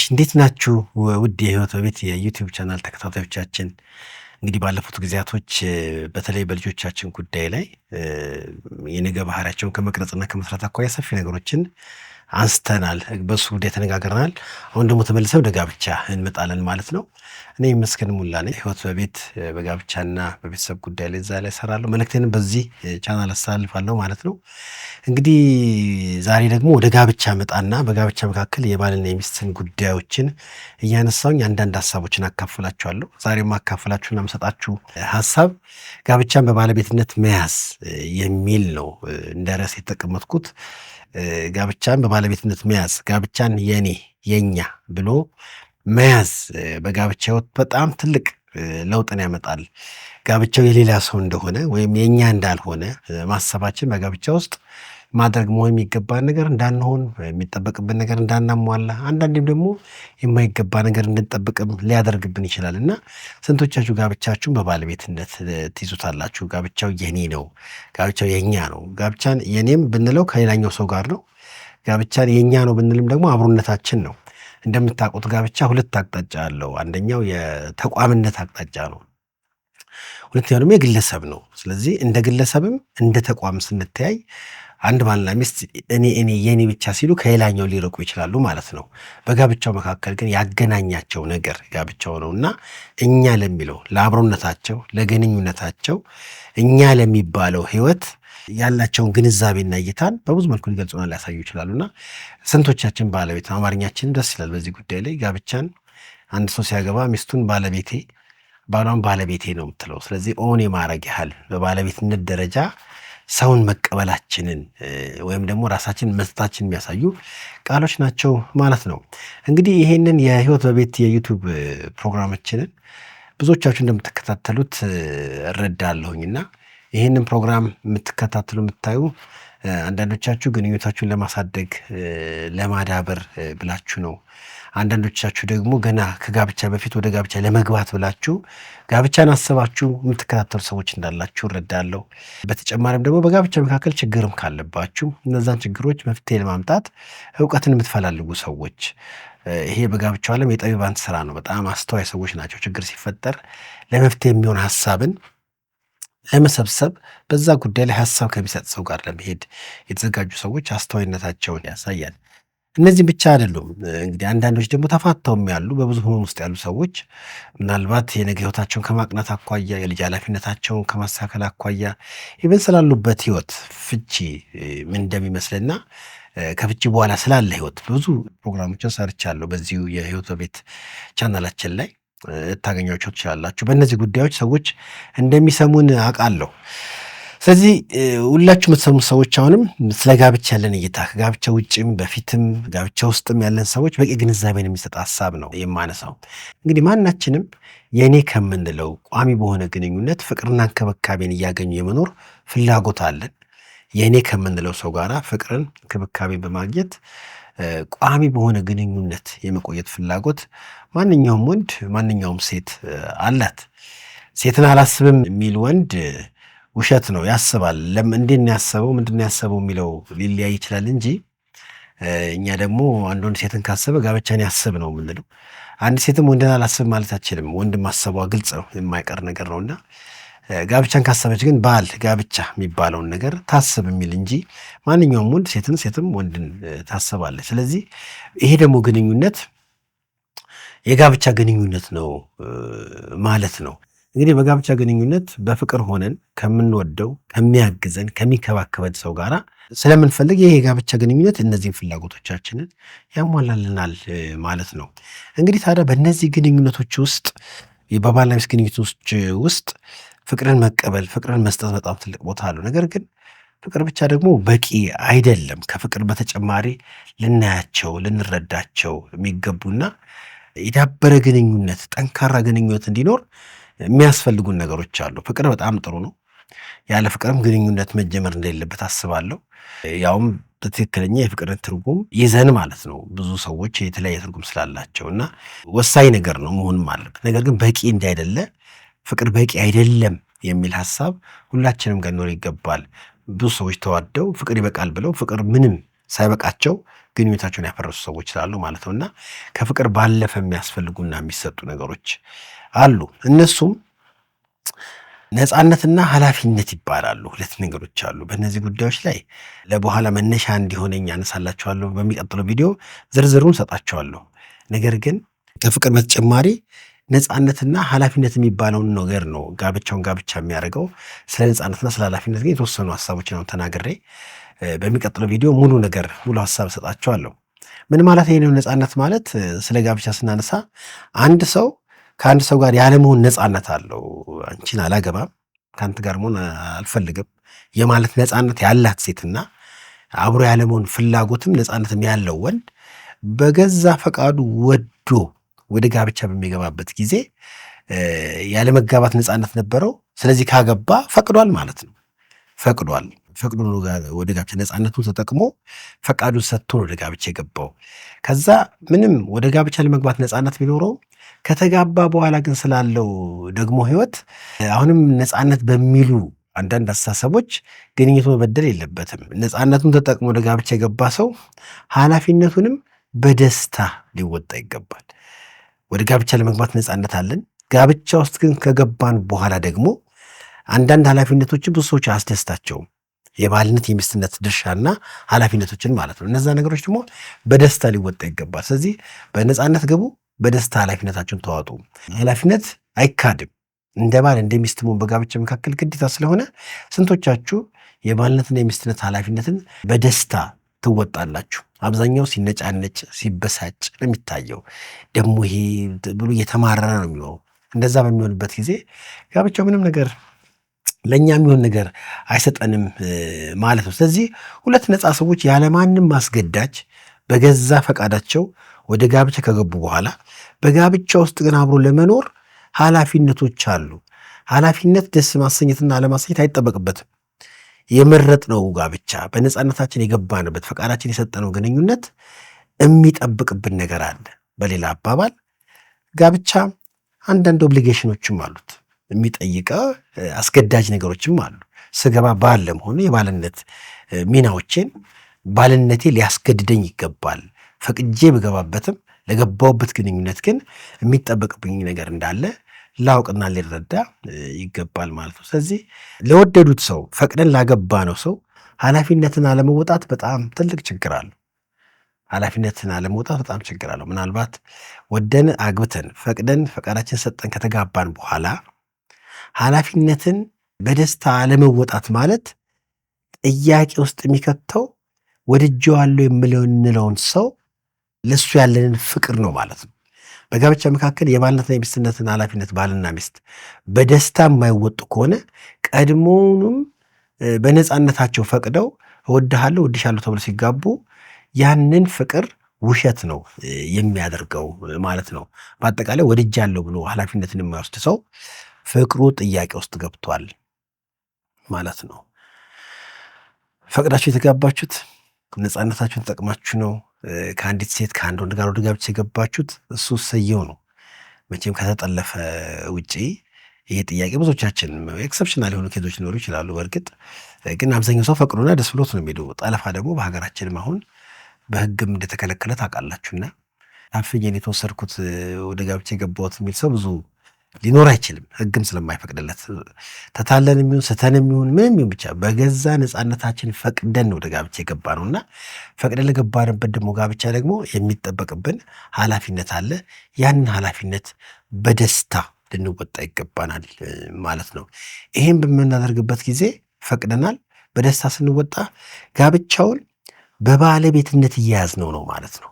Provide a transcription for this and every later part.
እንዴት ናችሁ? ውድ የህይወት በቤት የዩቲዩብ ቻናል ተከታታዮቻችን፣ እንግዲህ ባለፉት ጊዜያቶች በተለይ በልጆቻችን ጉዳይ ላይ የነገ ባህሪያቸውን ከመቅረጽና ከመስራት አኳያ ሰፊ ነገሮችን አንስተናል። በሱ ጉዳይ ተነጋግረናል። አሁን ደግሞ ተመልሰን ወደ ጋብቻ እንመጣለን ማለት ነው። እኔ መስከን ሙላ ነኝ። ህይወት በቤት በጋብቻና በቤተሰብ ጉዳይ ላይ እዛ ላይ እሰራለሁ። መልእክቴንም በዚህ ቻናል አስተላልፋለሁ ማለት ነው። እንግዲህ ዛሬ ደግሞ ወደ ጋብቻ መጣና በጋብቻ መካከል የባልና የሚስትን ጉዳዮችን እያነሳሁኝ አንዳንድ ሀሳቦችን አካፍላችኋለሁ። ዛሬም አካፍላችሁና የምሰጣችሁ ሀሳብ ጋብቻን በባለቤትነት መያዝ የሚል ነው። እንደ ርዕስ የተቀመጥኩት ጋብቻን በባለቤትነት መያዝ፣ ጋብቻን የኔ የኛ ብሎ መያዝ በጋብቻ ህይወት በጣም ትልቅ ለውጥን ያመጣል። ጋብቻው የሌላ ሰው እንደሆነ ወይም የኛ እንዳልሆነ ማሰባችን በጋብቻ ውስጥ ማድረግ መሆን የሚገባን ነገር እንዳንሆን፣ የሚጠበቅብን ነገር እንዳናሟላ፣ አንዳንዴም ደግሞ የማይገባ ነገር እንድንጠብቅም ሊያደርግብን ይችላል እና ስንቶቻችሁ ጋብቻችሁን በባለቤትነት ትይዙታላችሁ? ጋብቻው የኔ ነው፣ ጋብቻው የኛ ነው። ጋብቻን የኔም ብንለው ከሌላኛው ሰው ጋር ነው። ጋብቻን የኛ ነው ብንልም ደግሞ አብሮነታችን ነው። እንደምታውቁት ጋብቻ ሁለት አቅጣጫ አለው። አንደኛው የተቋምነት አቅጣጫ ነው። ሁለተኛው ደግሞ የግለሰብ ነው። ስለዚህ እንደ ግለሰብም እንደ ተቋም ስንተያይ አንድ ባልና ሚስት እኔ የኔ ብቻ ሲሉ ከሌላኛው ሊርቁ ይችላሉ ማለት ነው። በጋብቻው መካከል ግን ያገናኛቸው ነገር ጋብቻው ነው እና እኛ ለሚለው ለአብሮነታቸው፣ ለግንኙነታቸው እኛ ለሚባለው ህይወት ያላቸውን ግንዛቤና እይታን በብዙ መልኩ ሊገልጹና ሊያሳዩ ይችላሉና ስንቶቻችን ባለቤት አማርኛችን ደስ ይላል። በዚህ ጉዳይ ላይ ጋብቻን አንድ ሰው ሲያገባ ሚስቱን ባለቤቴ፣ ባሏን ባለቤቴ ነው የምትለው። ስለዚህ ኦን የማድረግ ያህል በባለቤትነት ደረጃ ሰውን መቀበላችንን ወይም ደግሞ ራሳችንን መስጠታችንን የሚያሳዩ ቃሎች ናቸው ማለት ነው። እንግዲህ ይሄንን የህይወት በቤት የዩቲዩብ ፕሮግራማችንን ብዙዎቻችሁ እንደምትከታተሉት እረዳለሁኝና ይህንን ፕሮግራም የምትከታተሉ የምታዩ አንዳንዶቻችሁ ግንኙነታችሁን ለማሳደግ ለማዳበር ብላችሁ ነው። አንዳንዶቻችሁ ደግሞ ገና ከጋብቻ በፊት ወደ ጋብቻ ለመግባት ብላችሁ ጋብቻን አስባችሁ የምትከታተሉ ሰዎች እንዳላችሁ እረዳለሁ። በተጨማሪም ደግሞ በጋብቻ መካከል ችግርም ካለባችሁ እነዛን ችግሮች መፍትሄ ለማምጣት እውቀትን የምትፈላልጉ ሰዎች፣ ይሄ በጋብቻው ዓለም የጠቢባን ስራ ነው። በጣም አስተዋይ ሰዎች ናቸው። ችግር ሲፈጠር ለመፍትሄ የሚሆን ሀሳብን ለመሰብሰብ በዛ ጉዳይ ላይ ሀሳብ ከሚሰጥ ሰው ጋር ለመሄድ የተዘጋጁ ሰዎች አስተዋይነታቸውን ያሳያል። እነዚህ ብቻ አይደሉም። እንግዲህ አንዳንዶች ደግሞ ተፋተውም ያሉ በብዙ ህመም ውስጥ ያሉ ሰዎች ምናልባት የነገ ህይወታቸውን ከማቅናት አኳያ፣ የልጅ ኃላፊነታቸውን ከማስተካከል አኳያ ኢቨን ስላሉበት ህይወት ፍቺ ምን እንደሚመስልና ከፍቺ በኋላ ስላለ ህይወት ብዙ ፕሮግራሞችን ሰርቻለሁ በዚሁ የህይወት በቤት ቻናላችን ላይ ታገኛቸው ትችላላችሁ። በእነዚህ ጉዳዮች ሰዎች እንደሚሰሙን አውቃለሁ። ስለዚህ ሁላችሁ የምትሰሙ ሰዎች አሁንም ስለ ጋብቻ ያለን እይታ ከጋብቻ ውጭም በፊትም ጋብቻ ውስጥም ያለን ሰዎች በቂ ግንዛቤን የሚሰጥ ሀሳብ ነው የማነሳው። እንግዲህ ማናችንም የእኔ ከምንለው ቋሚ በሆነ ግንኙነት ፍቅርና እንክብካቤን እያገኙ የመኖር ፍላጎት አለን። የእኔ ከምንለው ሰው ጋራ ፍቅርን እንክብካቤን በማግኘት ቋሚ በሆነ ግንኙነት የመቆየት ፍላጎት ማንኛውም ወንድ ማንኛውም ሴት አላት። ሴትን አላስብም የሚል ወንድ ውሸት ነው፣ ያስባል። እንዴት ነው ያሰበው፣ ምንድን ነው ያሰበው የሚለው ሊለያይ ይችላል እንጂ እኛ ደግሞ አንድ ወንድ ሴትን ካሰበ ጋብቻን ያስብ ነው የምንለው። አንድ ሴትም ወንድን አላስብ ማለት አትችልም። ወንድ ማሰቧ ግልጽ ነው፣ የማይቀር ነገር ነውና ጋብቻን ካሰበች ግን ባል ጋብቻ የሚባለውን ነገር ታስብ የሚል እንጂ ማንኛውም ወንድ ሴትን፣ ሴትም ወንድን ታስባለች። ስለዚህ ይሄ ደግሞ ግንኙነት የጋብቻ ግንኙነት ነው ማለት ነው። እንግዲህ በጋብቻ ግንኙነት በፍቅር ሆነን ከምንወደው ከሚያግዘን ከሚከባከበን ሰው ጋር ስለምንፈልግ ይሄ የጋብቻ ግንኙነት እነዚህን ፍላጎቶቻችንን ያሟላልናል ማለት ነው። እንግዲህ ታዲያ በእነዚህ ግንኙነቶች ውስጥ በባልና ሚስት ግንኙነቶች ውስጥ ፍቅርን መቀበል፣ ፍቅርን መስጠት በጣም ትልቅ ቦታ አለው። ነገር ግን ፍቅር ብቻ ደግሞ በቂ አይደለም። ከፍቅር በተጨማሪ ልናያቸው ልንረዳቸው የሚገቡና የዳበረ ግንኙነት ጠንካራ ግንኙነት እንዲኖር የሚያስፈልጉን ነገሮች አሉ። ፍቅር በጣም ጥሩ ነው። ያለ ፍቅርም ግንኙነት መጀመር እንደሌለበት አስባለሁ። ያውም በትክክለኛ የፍቅርን ትርጉም ይዘን ማለት ነው። ብዙ ሰዎች የተለያየ ትርጉም ስላላቸው እና ወሳኝ ነገር ነው መሆንም አለበት። ነገር ግን በቂ እንዳይደለ ፍቅር በቂ አይደለም የሚል ሀሳብ ሁላችንም ጋር ሊኖር ይገባል። ብዙ ሰዎች ተዋደው ፍቅር ይበቃል ብለው ፍቅር ምንም ሳይበቃቸው ግንኙነታቸውን ያፈረሱ ሰዎች ስላሉ ማለት ነው። እና ከፍቅር ባለፈ የሚያስፈልጉና የሚሰጡ ነገሮች አሉ። እነሱም ነፃነትና ኃላፊነት ይባላሉ። ሁለት ነገሮች አሉ። በእነዚህ ጉዳዮች ላይ ለበኋላ መነሻ እንዲሆነኝ ያነሳላቸዋለሁ። በሚቀጥለው ቪዲዮ ዝርዝሩን ሰጣቸዋለሁ። ነገር ግን ከፍቅር በተጨማሪ ነፃነትና ኃላፊነት የሚባለውን ነገር ነው ጋብቻውን ጋብቻ የሚያደርገው። ስለ ነፃነትና ስለ ኃላፊነት ግን የተወሰኑ ሀሳቦች ነው ተናግሬ በሚቀጥለው ቪዲዮ ሙሉ ሀሳብ ሰጣቸዋለሁ። ምን ማለት ይሄ ነው? ነፃነት ማለት ስለ ጋብቻ ስናነሳ አንድ ሰው ከአንድ ሰው ጋር ያለመሆን ነፃነት አለው። አንቺን አላገባም፣ ከአንተ ጋር መሆን አልፈልግም የማለት ነፃነት ያላት ሴትና አብሮ ያለመሆን ፍላጎትም ነፃነትም ያለው ወንድ በገዛ ፈቃዱ ወዶ ወደ ጋብቻ በሚገባበት ጊዜ ያለመጋባት ነፃነት ነበረው። ስለዚህ ካገባ ፈቅዷል ማለት ነው። ፈቅዶ ወደ ጋብቻ ነፃነቱን ተጠቅሞ ፈቃዱን ሰጥቶ ወደ ጋብቻ የገባው። ከዛ ምንም ወደ ጋብቻ ለመግባት ነፃነት ቢኖረው ከተጋባ በኋላ ግን ስላለው ደግሞ ህይወት አሁንም ነፃነት በሚሉ አንዳንድ አስተሳሰቦች ግንኙነቱ መበደል የለበትም። ነፃነቱን ተጠቅሞ ወደ ጋብቻ የገባ ሰው ኃላፊነቱንም በደስታ ሊወጣ ይገባል። ወደ ጋብቻ ለመግባት ነፃነት አለን። ጋብቻ ውስጥ ግን ከገባን በኋላ ደግሞ አንዳንድ ኃላፊነቶችን ብዙ ሰዎች አያስደስታቸውም። የባልነት የሚስትነት ድርሻና ኃላፊነቶችን ማለት ነው። እነዛ ነገሮች ደግሞ በደስታ ሊወጣ ይገባል። ስለዚህ በነፃነት ግቡ፣ በደስታ ኃላፊነታችሁን ተዋጡ። ኃላፊነት አይካድም። እንደ ባል እንደ ሚስት መሆን በጋብቻ መካከል ግዴታ ስለሆነ ስንቶቻችሁ የባልነትና የሚስትነት ኃላፊነትን በደስታ ትወጣላችሁ? አብዛኛው ሲነጫነጭ ሲበሳጭ ነው የሚታየው። ደግሞ ይሄ ብሎ እየተማረረ ነው የሚሆነው። እንደዛ በሚሆንበት ጊዜ ጋብቻው ምንም ነገር ለእኛ የሚሆን ነገር አይሰጠንም ማለት ነው። ስለዚህ ሁለት ነፃ ሰዎች ያለማንም ማስገዳጅ በገዛ ፈቃዳቸው ወደ ጋብቻ ከገቡ በኋላ በጋብቻ ውስጥ ግን አብሮ ለመኖር ኃላፊነቶች አሉ። ኃላፊነት ደስ ማሰኘትና አለማሰኘት አይጠበቅበትም። የመረጥነው ጋብቻ በነፃነታችን የገባንበት ፈቃዳችን የሰጠነው ግንኙነት የሚጠብቅብን ነገር አለ። በሌላ አባባል ጋብቻ አንዳንድ ኦብሊጌሽኖችም አሉት፣ የሚጠይቀው አስገዳጅ ነገሮችም አሉ። ስገባ ባል ለመሆኑ የባልነት ሚናዎቼን ባልነቴ ሊያስገድደኝ ይገባል። ፈቅጄ ብገባበትም ለገባውበት ግንኙነት ግን የሚጠበቅብኝ ነገር እንዳለ ላውቅና ሊረዳ ይገባል ማለት ነው። ስለዚህ ለወደዱት ሰው ፈቅደን ላገባ ነው ሰው ኃላፊነትን አለመወጣት በጣም ትልቅ ችግር አለው። ኃላፊነትን አለመውጣት በጣም ችግር አለው። ምናልባት ወደን አግብተን ፈቅደን ፈቃዳችን ሰጠን ከተጋባን በኋላ ኃላፊነትን በደስታ አለመወጣት ማለት ጥያቄ ውስጥ የሚከተው ወድጄዋለሁ የምንለውን ሰው ለሱ ያለንን ፍቅር ነው ማለት ነው። በጋብቻ መካከል የባልነትና የሚስትነትን ኃላፊነት ባልና ሚስት በደስታ የማይወጡ ከሆነ ቀድሞውኑም በነፃነታቸው ፈቅደው እወድሃለሁ እወድሻለሁ ተብሎ ሲጋቡ ያንን ፍቅር ውሸት ነው የሚያደርገው ማለት ነው። በአጠቃላይ ወድጃለሁ ብሎ ኃላፊነትን የማይወስድ ሰው ፍቅሩ ጥያቄ ውስጥ ገብቷል ማለት ነው። ፈቅዳችሁ የተጋባችሁት ነፃነታችሁን ተጠቅማችሁ ነው ከአንዲት ሴት ከአንድ ወንድ ጋር ወደ ጋብቻ የገባችሁት። እሱ ሰየው ነው። መቼም ከተጠለፈ ውጪ ይሄ ጥያቄ ብዙዎቻችን ኤክሰፕሽናል የሆኑ ኬዞች ሊኖሩ ይችላሉ። በእርግጥ ግን አብዛኛው ሰው ፈቅዶና ደስ ብሎት ነው የሚሄደው። ጠለፋ ደግሞ በሀገራችንም አሁን በሕግም እንደተከለከለ ታውቃላችሁና ታፍኜ የተወሰድኩት ወደ ጋብቻ የገባሁት የሚል ሰው ብዙ ሊኖር አይችልም። ሕግም ስለማይፈቅድለት ተታለን የሚሆን ስተን የሚሆን ምንም ይሁን ብቻ በገዛ ነፃነታችን ፈቅደን ወደ ጋብቻ የገባ ነውና ፈቅደን ለገባንበት ደግሞ ጋብቻ ደግሞ የሚጠበቅብን ኃላፊነት አለ። ያንን ኃላፊነት በደስታ ልንወጣ ይገባናል ማለት ነው። ይሄን በምናደርግበት ጊዜ ፈቅደናል። በደስታ ስንወጣ ጋብቻውን በባለቤትነት እየያዝነው ነው ማለት ነው።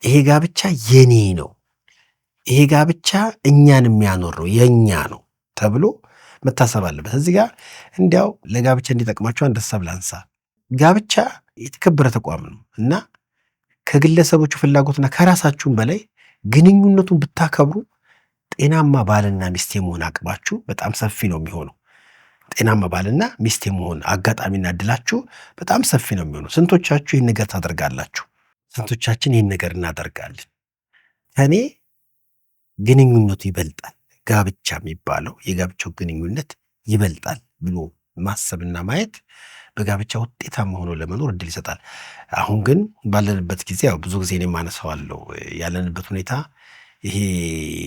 ይሄ ጋብቻ የኔ ነው፣ ይሄ ጋብቻ እኛን የሚያኖር ነው፣ የኛ ነው ተብሎ መታሰብ አለበት። እዚህ ጋር እንዲያው ለጋብቻ እንዲጠቅማቸው አንድ ሀሳብ ላንሳ። ጋብቻ የተከበረ ተቋም ነው እና ከግለሰቦቹ ፍላጎትና ከራሳችሁም በላይ ግንኙነቱን ብታከብሩ ጤናማ ባልና ሚስት የመሆን አቅማችሁ በጣም ሰፊ ነው የሚሆነው። ጤናማ ባልና ሚስት የመሆን አጋጣሚና እድላችሁ በጣም ሰፊ ነው የሚሆነው። ስንቶቻችሁ ይህን ነገር ታደርጋላችሁ? ስንቶቻችን ይህን ነገር እናደርጋለን? ከኔ ግንኙነቱ ይበልጣል፣ ጋብቻ የሚባለው የጋብቻው ግንኙነት ይበልጣል ብሎ ማሰብና ማየት በጋብቻ ውጤታማ ሆኖ ለመኖር እድል ይሰጣል። አሁን ግን ባለንበት ጊዜ ያው ብዙ ጊዜ እኔም አነሳዋለሁ ያለንበት ሁኔታ ይሄ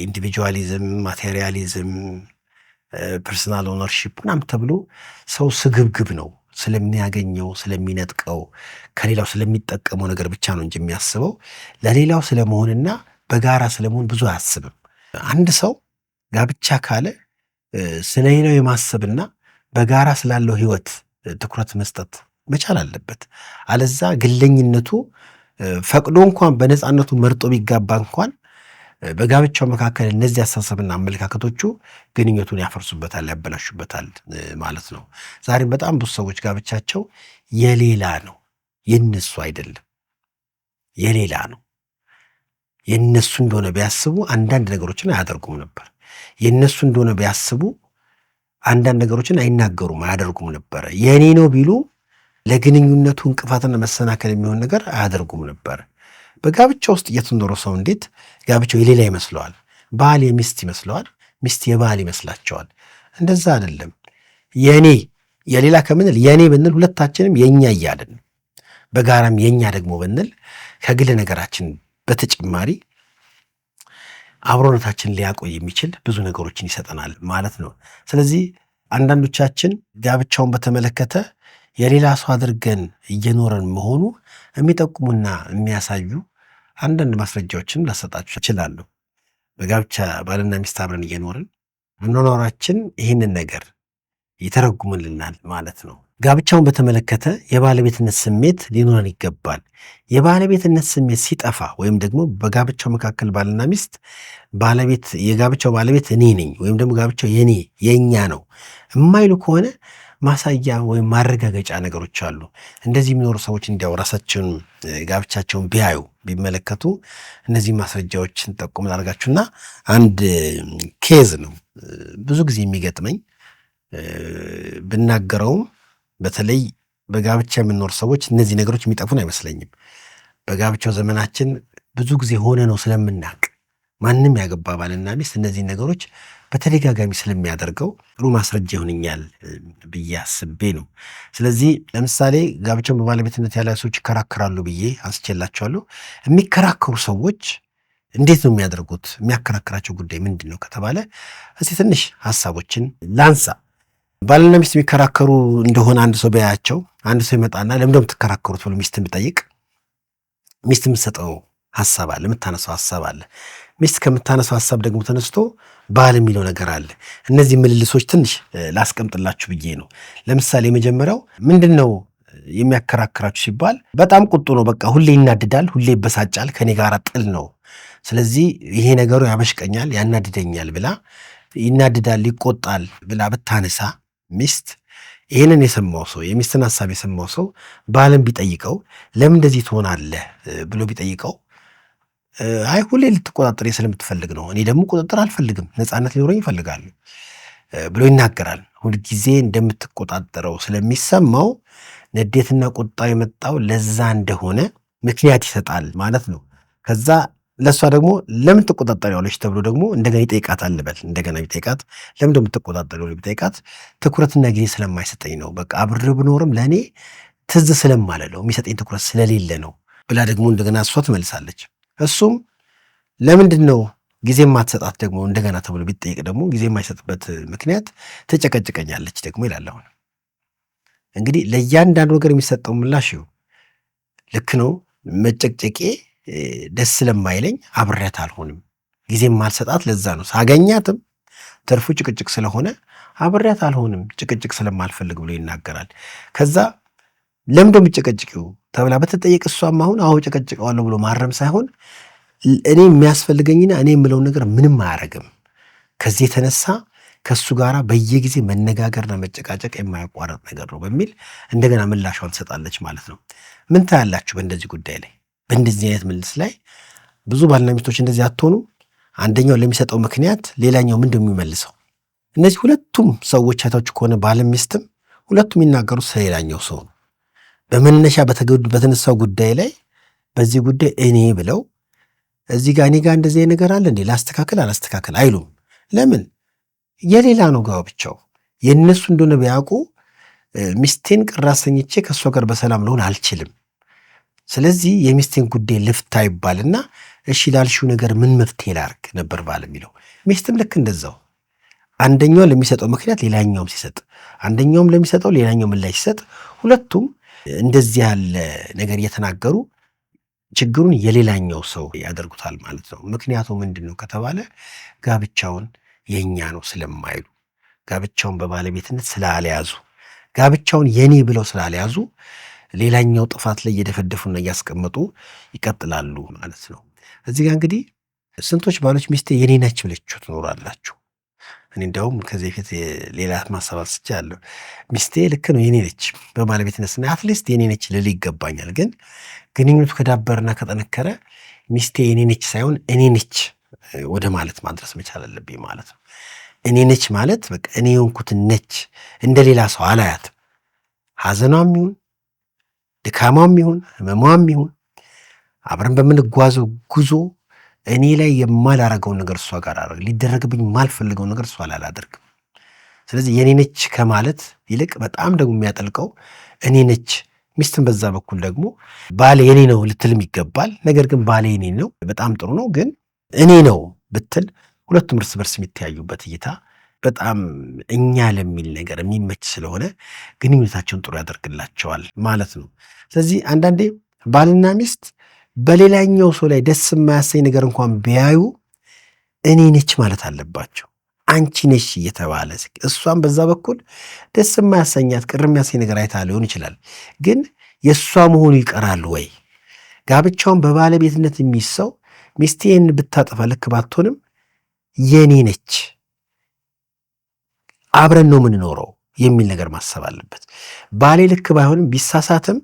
ኢንዲቪጁዋሊዝም፣ ማቴሪያሊዝም፣ ፐርሰናል ኦነርሺፕ ምናምን ተብሎ ሰው ስግብግብ ነው። ስለሚያገኘው፣ ስለሚነጥቀው፣ ከሌላው ስለሚጠቀመው ነገር ብቻ ነው እንጂ የሚያስበው ለሌላው ስለመሆንና በጋራ ስለመሆን ብዙ አያስብም። አንድ ሰው ጋብቻ ካለ ስለ ሌላው የማሰብና በጋራ ስላለው ህይወት ትኩረት መስጠት መቻል አለበት። አለዛ ግለኝነቱ ፈቅዶ እንኳን በነፃነቱ መርጦ ቢጋባ እንኳን በጋብቻው መካከል እነዚህ አስተሳሰብና አመለካከቶቹ ግንኙነቱን ያፈርሱበታል፣ ያበላሹበታል ማለት ነው። ዛሬም በጣም ብዙ ሰዎች ጋብቻቸው የሌላ ነው፣ የነሱ አይደለም። የሌላ ነው። የነሱ እንደሆነ ቢያስቡ አንዳንድ ነገሮችን አያደርጉም ነበር። የነሱ እንደሆነ ቢያስቡ አንዳንድ ነገሮችን አይናገሩም፣ አያደርጉም ነበር። የኔ ነው ቢሉ ለግንኙነቱ እንቅፋትና መሰናከል የሚሆን ነገር አያደርጉም ነበር። በጋብቻ ውስጥ እየተኖረ ሰው እንዴት ጋብቻው የሌላ ይመስለዋል? ባል የሚስት ይመስለዋል፣ ሚስት የባል ይመስላቸዋል። እንደዛ አይደለም። የኔ የሌላ ከምንል የኔ ብንል ሁለታችንም የኛ እያልን በጋራም የኛ ደግሞ ብንል ከግል ነገራችን በተጨማሪ አብሮነታችን ሊያቆይ የሚችል ብዙ ነገሮችን ይሰጠናል ማለት ነው። ስለዚህ አንዳንዶቻችን ጋብቻውን በተመለከተ የሌላ ሰው አድርገን እየኖረን መሆኑ የሚጠቁሙና የሚያሳዩ አንዳንድ ማስረጃዎችን ላሰጣችሁ እችላለሁ። በጋብቻ ባልና ሚስት አብረን እየኖርን አኗኗራችን ይህንን ነገር ይተረጉምልናል ማለት ነው። ጋብቻውን በተመለከተ የባለቤትነት ስሜት ሊኖረን ይገባል። የባለቤትነት ስሜት ሲጠፋ ወይም ደግሞ በጋብቻው መካከል ባልና ሚስት የጋብቻው ባለቤት እኔ ነኝ ወይም ደግሞ ጋብቻው የኔ የኛ ነው የማይሉ ከሆነ ማሳያ ወይም ማረጋገጫ ነገሮች አሉ። እንደዚህ የሚኖሩ ሰዎች እንዲያው ራሳቸውን ጋብቻቸውን ቢያዩ ቢመለከቱ እነዚህ ማስረጃዎችን ጠቁም ላድርጋችሁና አንድ ኬዝ ነው ብዙ ጊዜ የሚገጥመኝ ብናገረውም በተለይ በጋብቻ የምንኖር ሰዎች እነዚህ ነገሮች የሚጠፉን አይመስለኝም። በጋብቻው ዘመናችን ብዙ ጊዜ ሆነ ነው ስለምናቅ ማንም ያገባ ባልና ሚስት እነዚህ ነገሮች በተደጋጋሚ ስለሚያደርገው ጥሩ ማስረጃ ይሆንኛል ብዬ አስቤ ነው። ስለዚህ ለምሳሌ ጋብቻውን በባለቤትነት ያለ ሰዎች ይከራከራሉ ብዬ አንስቼላቸዋለሁ። የሚከራከሩ ሰዎች እንዴት ነው የሚያደርጉት? የሚያከራክራቸው ጉዳይ ምንድን ነው ከተባለ እስቲ ትንሽ ሀሳቦችን ላንሳ። ባልና ሚስት የሚከራከሩ እንደሆነ አንድ ሰው ቢያያቸው አንድ ሰው ይመጣና ለምን ነው የምትከራከሩት ብሎ ሚስትን ቢጠይቅ ሚስት የምትሰጠው ሀሳብ አለ፣ የምታነሳው ሀሳብ አለ። ሚስት ከምታነሳው ሀሳብ ደግሞ ተነስቶ ባል የሚለው ነገር አለ። እነዚህ ምልልሶች ትንሽ ላስቀምጥላችሁ ብዬ ነው። ለምሳሌ የመጀመሪያው ምንድን ነው የሚያከራክራችሁ ሲባል በጣም ቁጡ ነው፣ በቃ ሁሌ ይናድዳል፣ ሁሌ ይበሳጫል፣ ከኔ ጋር ጥል ነው፣ ስለዚህ ይሄ ነገሩ ያበሽቀኛል፣ ያናድደኛል ብላ ይናድዳል፣ ይቆጣል ብላ ብታነሳ ሚስት ይህንን የሰማው ሰው የሚስትን ሀሳብ የሰማው ሰው ባልን ቢጠይቀው ለምን እንደዚህ ትሆናለህ ብሎ ቢጠይቀው አይ ሁሌ ልትቆጣጠር ስለምትፈልግ ነው፣ እኔ ደግሞ ቁጥጥር አልፈልግም፣ ነፃነት ሊኖረኝ ይፈልጋሉ ብሎ ይናገራል። ሁልጊዜ እንደምትቆጣጠረው ስለሚሰማው ንዴትና ቁጣ የመጣው ለዛ እንደሆነ ምክንያት ይሰጣል ማለት ነው። ከዛ ለእሷ ደግሞ ለምን ትቆጣጠሪያለሽ ተብሎ ደግሞ እንደገና ይጠይቃታል። ልበል እንደገና ቢጠይቃት ለምን እንደምትቆጣጠሪው ቢጠይቃት ትኩረትና ጊዜ ስለማይሰጠኝ ነው፣ በቃ አብሬ ብኖርም ለእኔ ትዝ ስለማለለው የሚሰጠኝ ትኩረት ስለሌለ ነው ብላ ደግሞ እንደገና እሷ ትመልሳለች። እሱም ለምንድን ነው ጊዜ የማትሰጣት ደግሞ እንደገና ተብሎ ቢጠይቅ ደግሞ ጊዜ የማይሰጥበት ምክንያት ትጨቀጭቀኛለች ደግሞ ይላል። አሁን እንግዲህ ለእያንዳንዱ ነገር የሚሰጠው ምላሽ ልክ ነው። መጨቅጨቄ ደስ ስለማይለኝ አብሬያት አልሆንም፣ ጊዜ ማልሰጣት ለዛ ነው። ሳገኛትም ትርፉ ጭቅጭቅ ስለሆነ አብሬያት አልሆንም፣ ጭቅጭቅ ስለማልፈልግ ብሎ ይናገራል። ከዛ ለምን እንደምትጨቀጭቂው ተብላ በተጠየቅ እሷም አሁን አዎ ጨቀጭቀዋለሁ ብሎ ማረም ሳይሆን እኔ የሚያስፈልገኝና እኔ የምለውን ነገር ምንም አያረግም፣ ከዚህ የተነሳ ከሱ ጋር በየጊዜ መነጋገርና መጨቃጨቅ የማያቋረጥ ነገር ነው በሚል እንደገና ምላሿን ትሰጣለች ማለት ነው። ምን ታያላችሁ በእንደዚህ ጉዳይ ላይ? በእንደዚህ አይነት ምልልስ ላይ ብዙ ባልና ሚስቶች እንደዚህ አትሆኑ። አንደኛው ለሚሰጠው ምክንያት ሌላኛው ምንድን ነው የሚመልሰው? እነዚህ ሁለቱም ሰዎች አይታችሁ ከሆነ ባልም ሚስትም ሁለቱም የሚናገሩት ስለሌላኛው ሰው ነው። በመነሻ በተነሳው ጉዳይ ላይ በዚህ ጉዳይ እኔ ብለው እዚህ ጋር እኔ ጋር እንደዚህ ነገር አለ እንዴ ላስተካከል አላስተካከል አይሉም። ለምን የሌላ ነው ጋብቻው። የእነሱ እንደሆነ ቢያውቁ ሚስቴን ቅር አሰኝቼ ከእሷ ጋር በሰላም ልሆን አልችልም። ስለዚህ የሚስቴን ጉዳይ ልፍታ ይባልና እሺ ላልሽው ነገር ምን መፍትሄ ላርግ ነበር ባል የሚለው። ሚስትም ልክ እንደዛው አንደኛው ለሚሰጠው ምክንያት ሌላኛውም ሲሰጥ፣ አንደኛውም ለሚሰጠው ሌላኛው ምላሽ ሲሰጥ፣ ሁለቱም እንደዚህ ያለ ነገር እየተናገሩ ችግሩን የሌላኛው ሰው ያደርጉታል ማለት ነው። ምክንያቱ ምንድን ነው ከተባለ ጋብቻውን የኛ ነው ስለማይሉ፣ ጋብቻውን በባለቤትነት ስላልያዙ፣ ጋብቻውን የኔ ብለው ስላልያዙ ሌላኛው ጥፋት ላይ እየደፈደፉና እያስቀመጡ ይቀጥላሉ ማለት ነው። እዚህ ጋር እንግዲህ ስንቶች ባሎች ሚስቴ የኔ ነች ብላችሁ ትኖራላችሁ? እኔ እንደውም ከዚህ በፊት ሌላ ማሰብ አስቻለሁ። ሚስቴ ልክ ነው የኔ ነች በባለቤትነት ስና አትሊስት የኔ ነች ልል ይገባኛል። ግን ግንኙነቱ ከዳበረና ከጠነከረ ሚስቴ የኔ ነች ሳይሆን እኔ ነች ወደ ማለት ማድረስ መቻል አለብኝ ማለት ነው። እኔ ነች ማለት በቃ እኔ የሆንኩትን ነች፣ እንደሌላ ሰው አላያት። ሐዘኗም ይሁን ድካሟም ይሁን ህመሟም ይሁን አብረን በምንጓዘው ጉዞ እኔ ላይ የማላረገውን ነገር እሷ ጋር አደረግ፣ ሊደረግብኝ የማልፈልገውን ነገር እሷ ላይ አላደርግም። ስለዚህ የኔ ነች ከማለት ይልቅ በጣም ደግሞ የሚያጠልቀው እኔ ነች። ሚስትን በዛ በኩል ደግሞ ባሌ የኔ ነው ልትልም ይገባል። ነገር ግን ባሌ የኔ ነው በጣም ጥሩ ነው፣ ግን እኔ ነው ብትል ሁለቱም እርስ በርስ የሚተያዩበት እይታ በጣም እኛ ለሚል ነገር የሚመች ስለሆነ ግንኙነታቸውን ጥሩ ያደርግላቸዋል ማለት ነው። ስለዚህ አንዳንዴ ባልና ሚስት በሌላኛው ሰው ላይ ደስ የማያሰኝ ነገር እንኳን ቢያዩ እኔ ነች ማለት አለባቸው። አንቺ ነሽ እየተባለ እሷም በዛ በኩል ደስ የማያሰኛት ቅር የሚያሰኝ ነገር አይታ ሊሆን ይችላል። ግን የእሷ መሆኑ ይቀራል ወይ? ጋብቻውን በባለቤትነት የሚይዘው ሚስቴን ብታጠፋ ልክ ባትሆንም የኔ ነች፣ አብረን ነው የምንኖረው የሚል ነገር ማሰብ አለበት። ባሌ ልክ ባይሆንም ቢሳሳትም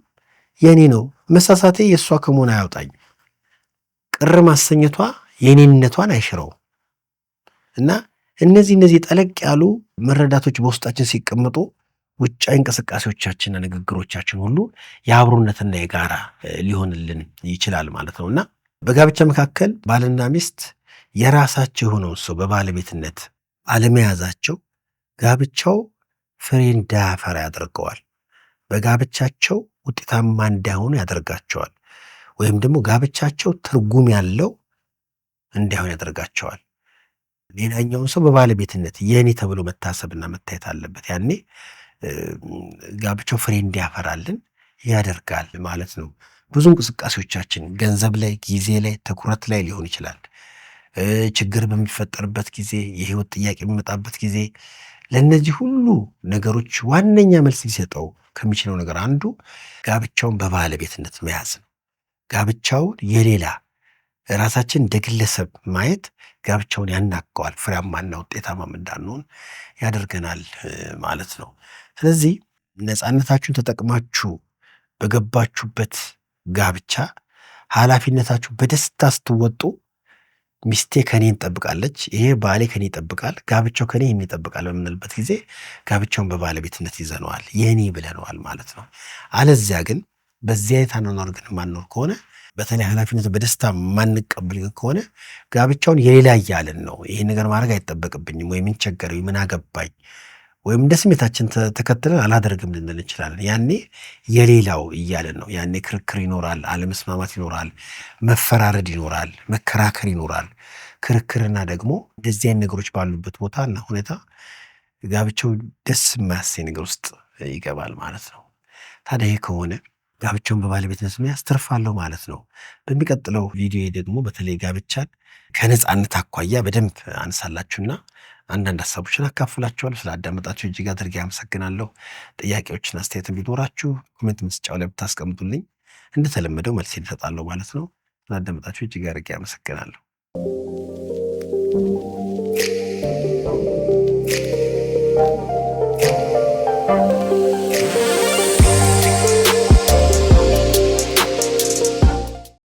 የኔ ነው፣ መሳሳቴ የእሷ ከመሆን አያውጣኝ። ቅር ማሰኘቷ የኔነቷን አይሽረው እና እነዚህ ጠለቅ ያሉ መረዳቶች በውስጣችን ሲቀመጡ ውጫዊ እንቅስቃሴዎቻችንና ንግግሮቻችን ሁሉ የአብሮነትና የጋራ ሊሆንልን ይችላል ማለት ነው። እና በጋብቻ መካከል ባልና ሚስት የራሳቸው የሆነውን ሰው በባለቤትነት አለመያዛቸው ጋብቻው ፍሬ እንዳያፈራ ያደርገዋል። በጋብቻቸው ውጤታማ እንዳይሆኑ ያደርጋቸዋል። ወይም ደግሞ ጋብቻቸው ትርጉም ያለው እንዳይሆን ያደርጋቸዋል። ሌላኛውን ሰው በባለቤትነት የኔ ተብሎ መታሰብና መታየት አለበት። ያኔ ጋብቻው ፍሬ እንዲያፈራልን ያደርጋል ማለት ነው። ብዙ እንቅስቃሴዎቻችን ገንዘብ ላይ፣ ጊዜ ላይ፣ ትኩረት ላይ ሊሆን ይችላል። ችግር በሚፈጠርበት ጊዜ፣ የህይወት ጥያቄ በሚመጣበት ጊዜ ለእነዚህ ሁሉ ነገሮች ዋነኛ መልስ ሊሰጠው ከሚችለው ነገር አንዱ ጋብቻውን በባለቤትነት መያዝ ነው። ጋብቻውን የሌላ ራሳችን እንደ ግለሰብ ማየት ጋብቻውን ያናገዋል፣ ፍሬያማና ውጤታማም እንዳንሆን ያደርገናል ማለት ነው። ስለዚህ ነፃነታችሁን ተጠቅማችሁ በገባችሁበት ጋብቻ ኃላፊነታችሁ በደስታ ስትወጡ ሚስቴ ከኔ እንጠብቃለች፣ ይሄ ባሌ ከኔ ይጠብቃል፣ ጋብቻው ከኔ የሚጠብቃል በምንልበት ጊዜ ጋብቻውን በባለቤትነት ይዘነዋል፣ የኔ ብለነዋል ማለት ነው። አለዚያ ግን በዚያ የታነኗር ግን ማንኖር ከሆነ በተለይ ኃላፊነቱ በደስታ ማንቀበል ከሆነ ጋብቻውን የሌላ እያልን ነው። ይሄን ነገር ማድረግ አይጠበቅብኝም ወይ ምን ቸገረኝ፣ ምን አገባኝ፣ ወይም እንደ ስሜታችን ተከትለን አላደርግም ልንል እንችላለን። ያኔ የሌላው እያልን ነው። ያኔ ክርክር ይኖራል፣ አለመስማማት ይኖራል፣ መፈራረድ ይኖራል፣ መከራከር ይኖራል። ክርክርና ደግሞ እንደዚህ አይነት ነገሮች ባሉበት ቦታና ሁኔታ ጋብቻው ደስ የማያሰኝ ነገር ውስጥ ይገባል ማለት ነው። ታዲያ ይሄ ከሆነ ጋብቻውን በባለቤትነት መያዝ ትርፍ አለው ማለት ነው። በሚቀጥለው ቪዲዮ ደግሞ በተለይ ጋብቻን ከነፃነት አኳያ በደንብ አነሳላችሁና አንዳንድ ሀሳቦችን አካፍላችኋለሁ። ስላዳመጣችሁ እጅግ አድርጌ አመሰግናለሁ። ጥያቄዎችን አስተያየትን ቢኖራችሁ ኮሜንት መስጫው ላይ ብታስቀምጡልኝ እንደተለመደው መልስ እሰጣለሁ ማለት ነው። ስላዳመጣችሁ እጅግ አድርጌ አመሰግናለሁ።